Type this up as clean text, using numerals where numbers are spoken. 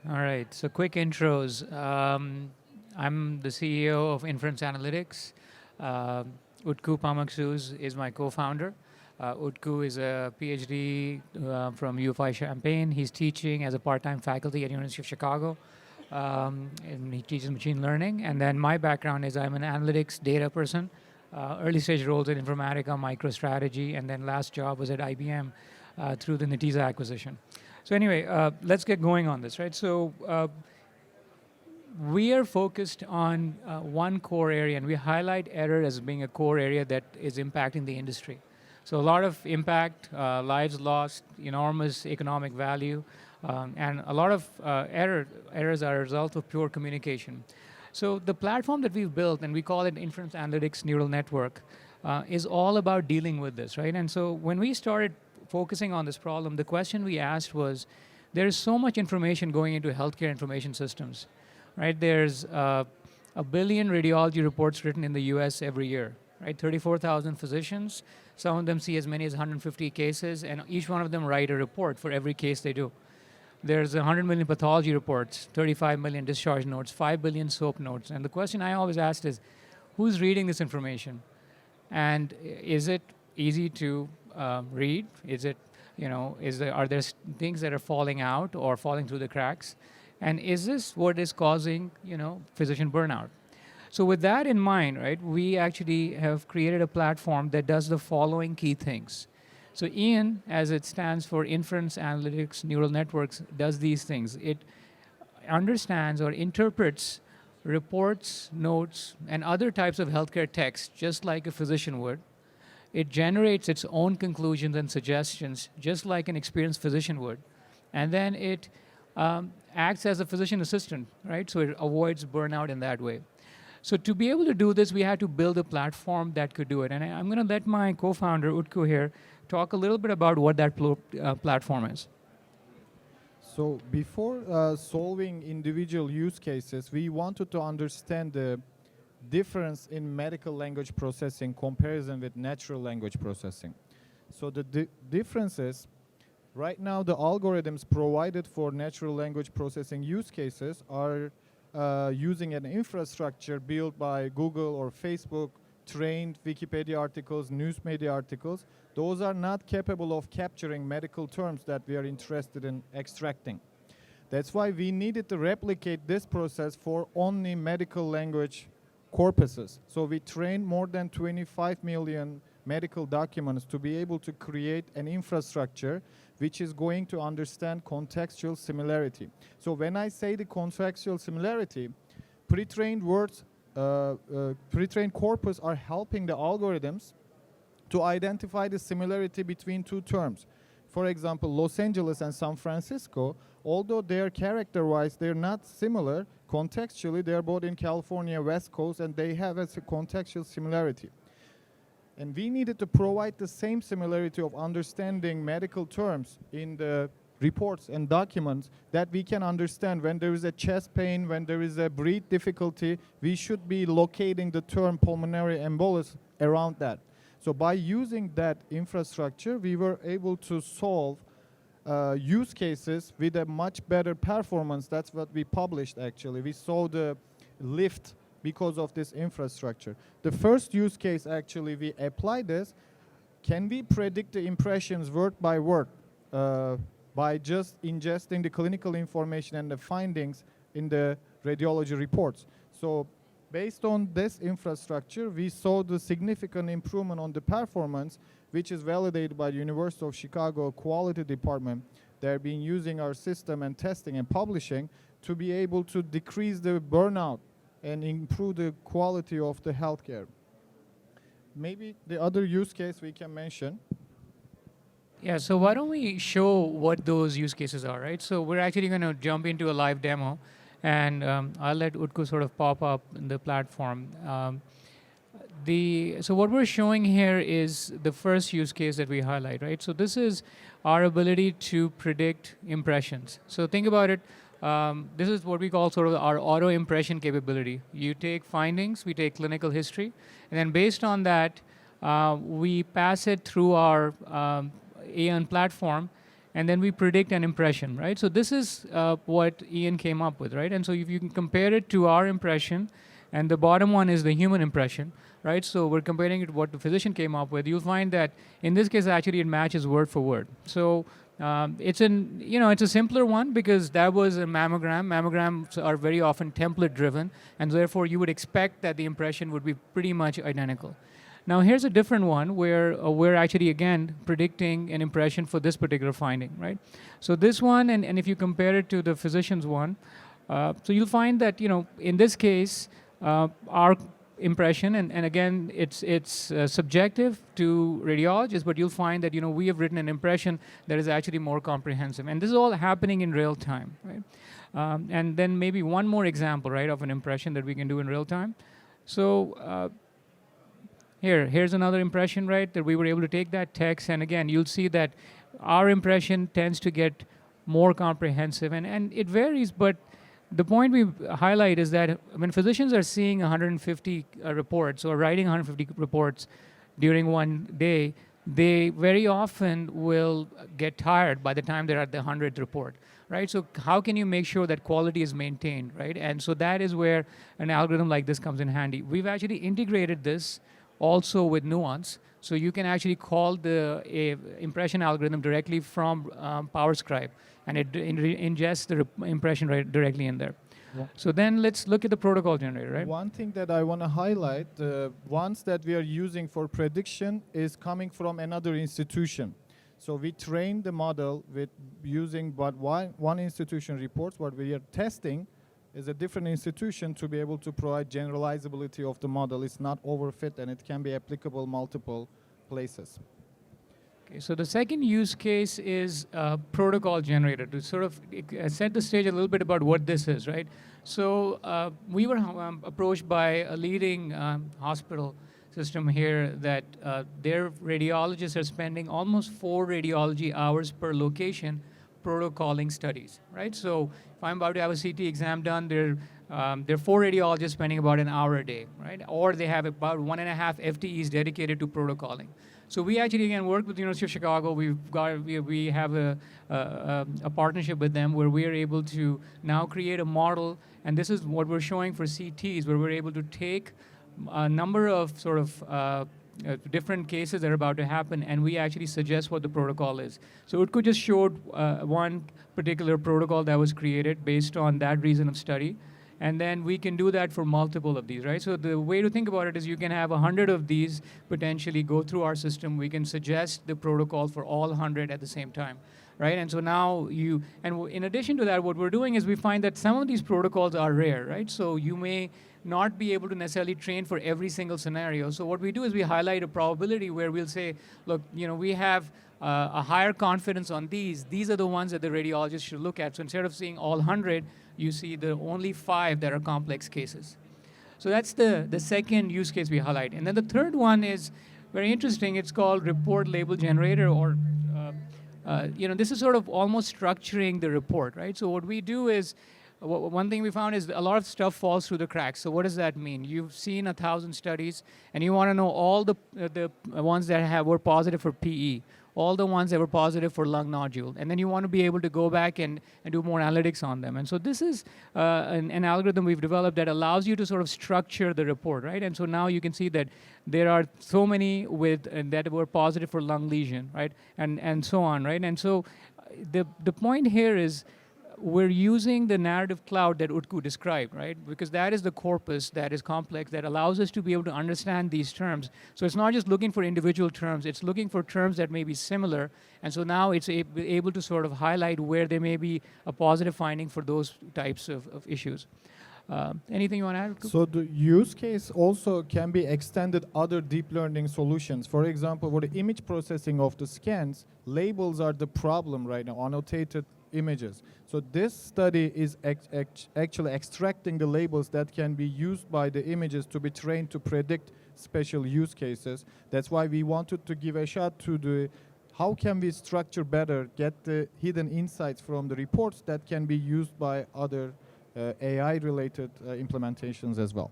All right, so quick intros. I'm the CEO of Inference Analytics. Utku Pamaksuz is my co-founder. Utku is a PhD from UFI Champaign. He's teaching as a part-time faculty at University of Chicago, and he teaches machine learning. And then my background is I'm an analytics data person, early stage roles in Informatica, MicroStrategy, and then last job was at IBM through the Netezza acquisition. So anyway, let's get going on this, right? So we are focused on one core area, and we highlight error as being a core area that is impacting the industry. So a lot of impact, lives lost, enormous economic value, and a lot of errors are a result of poor communication. So the platform that we've built, and we call it Inference Analytics Neural Network, is all about dealing with this, right? And so when we started focusing on this problem, the question we asked was, there is so much information going into healthcare information systems, right? There's a billion radiology reports written in the US every year, right? 34,000 physicians, some of them see as many as 150 cases, and each one of them write a report for every case they do. There's 100 million pathology reports, 35 million discharge notes, 5 billion SOAP notes. And the question I always asked is, who's reading this information? And is it easy to read? Is it, are there things that are falling out or falling through the cracks? And is this what is causing, physician burnout? So with that in mind, right, we actually have created a platform that does the following key things. So IAN, as it stands for Inference Analytics Neural Networks, does these things. It understands or interprets reports, notes, and other types of healthcare text, just like a physician would. It generates its own conclusions and suggestions, just like an experienced physician would. And then it acts as a physician assistant, right? So it avoids burnout in that way. So to be able to do this, we had to build a platform that could do it. And I'm going to let my co-founder, Utku, here, talk a little bit about what that platform is. So before solving individual use cases, we wanted to understand the difference in medical language processing comparison with natural language processing. So the difference is, right now the algorithms provided for natural language processing use cases are using an infrastructure built by Google or Facebook, trained Wikipedia articles, news media articles. Those are not capable of capturing medical terms that we are interested in extracting. That's why we needed to replicate this process for only medical language corpuses. So we trained more than 25 million medical documents to be able to create an infrastructure which is going to understand contextual similarity. So when I say the contextual similarity, pre-trained words, pre-trained corpus are helping the algorithms to identify the similarity between two terms. For example, Los Angeles and San Francisco, although they're character-wise, they're not similar, contextually they're both in California, West Coast, and they have a contextual similarity. And we needed to provide the same similarity of understanding medical terms in the reports and documents that we can understand when there is a chest pain, when there is a breath difficulty, we should be locating the term pulmonary embolus around that. So by using that infrastructure, we were able to solve use cases with a much better performance. That's what we published actually. We saw the lift because of this infrastructure. The first use case actually we applied this, can we predict the impressions word by word by just ingesting the clinical information and the findings in the radiology reports. So based on this infrastructure, we saw the significant improvement on the performance, which is validated by the University of Chicago Quality Department. They're been using our system and testing and publishing to be able to decrease the burnout and improve the quality of the healthcare. Maybe the other use case we can mention. Yeah, so why don't we show what those use cases are, right? So we're actually going to jump into a live demo, and I'll let Utku sort of pop up in the platform. So what we're showing here is the first use case that we highlight, right? So this is our ability to predict impressions. So think about it. This is what we call sort of our auto impression capability. You take findings, we take clinical history, and then based on that, we pass it through our AN platform, and then we predict an impression, right? So this is what Ian came up with, right? And so if you can compare it to our impression, and the bottom one is the human impression, right? So we're comparing it to what the physician came up with. You'll find that in this case, actually, it matches word for word. So it's a simpler one because that was a mammogram. Mammograms are very often template driven, and therefore you would expect that the impression would be pretty much identical. Now here's a different one where we're actually again predicting an impression for this particular finding, right? So this one, and if you compare it to the physician's one, so you'll find that in this case our impression, and again it's subjective to radiologists, but you'll find that we have written an impression that is actually more comprehensive, and this is all happening in real time, right? And then maybe one more example, right, of an impression that we can do in real time. So here's another impression, right, that we were able to take that text, and again you'll see that our impression tends to get more comprehensive, and it varies, but the point we highlight is that when physicians are seeing 150 reports or writing 150 reports during one day, they very often will get tired by the time they're at the 100th report, right? So how can you make sure that quality is maintained, right? And so that is where an algorithm like this comes in handy. We've actually integrated this also with Nuance, so you can actually call the impression algorithm directly from PowerScribe, and it ingests the impression right directly in there. Yeah. So then let's look at the protocol generator, right? One thing that I want to highlight, the ones that we are using for prediction is coming from another institution. So we train the model with using but one institution reports. What we are testing is a different institution to be able to provide generalizability of the model. It's not overfit, and it can be applicable multiple places. Okay, so the second use case is protocol generator. To sort of set the stage a little bit about what this is, right? So we were approached by a leading hospital system here that their radiologists are spending almost 4 radiology hours per location protocoling studies, right? So if I'm about to have a CT exam done, there are 4 radiologists spending about an hour a day, right? Or they have about 1.5 FTEs dedicated to protocoling. So we actually, again, work with the University of Chicago. We have a partnership with them where we are able to now create a model, and this is what we're showing for CTs, where we're able to take a number of sort of different cases that are about to happen, and we actually suggest what the protocol is. So it could just show one particular protocol that was created based on that reason of study, and then we can do that for multiple of these, right? So the way to think about it is you can have 100 of these potentially go through our system. We can suggest the protocol for all 100 at the same time, right? And so now in addition to that, what we're doing is we find that some of these protocols are rare, right? So you may not be able to necessarily train for every single scenario. So what we do is we highlight a probability where we'll say, look, we have a higher confidence on these. These are the ones that the radiologist should look at. So instead of seeing all 100, you see the only 5 that are complex cases. So that's the second use case we highlight. And then the third one is very interesting. It's called report label generator, or this is sort of almost structuring the report, right? So what we do is, one thing we found is a lot of stuff falls through the cracks. So what does that mean? You've seen 1,000 studies, and you want to know all the ones that were positive for PE, all the ones that were positive for lung nodule, and then you want to be able to go back and do more analytics on them. And so this is an algorithm we've developed that allows you to sort of structure the report, right? And so now you can see that there are so many that were positive for lung lesion, right? And so on, right? And so the point here is, we're using the narrative cloud that Utku described, right? Because that is the corpus that is complex, that allows us to be able to understand these terms. So it's not just looking for individual terms, it's looking for terms that may be similar. And so now it's able to sort of highlight where there may be a positive finding for those types of issues. Anything you want to add, Utku? So the use case also can be extended other deep learning solutions. For example, for the image processing of the scans, labels are the problem right now, annotated images. So this study is actually extracting the labels that can be used by the images to be trained to predict special use cases. That's why we wanted to give a shot to how can we structure better, get the hidden insights from the reports that can be used by other AI-related implementations as well.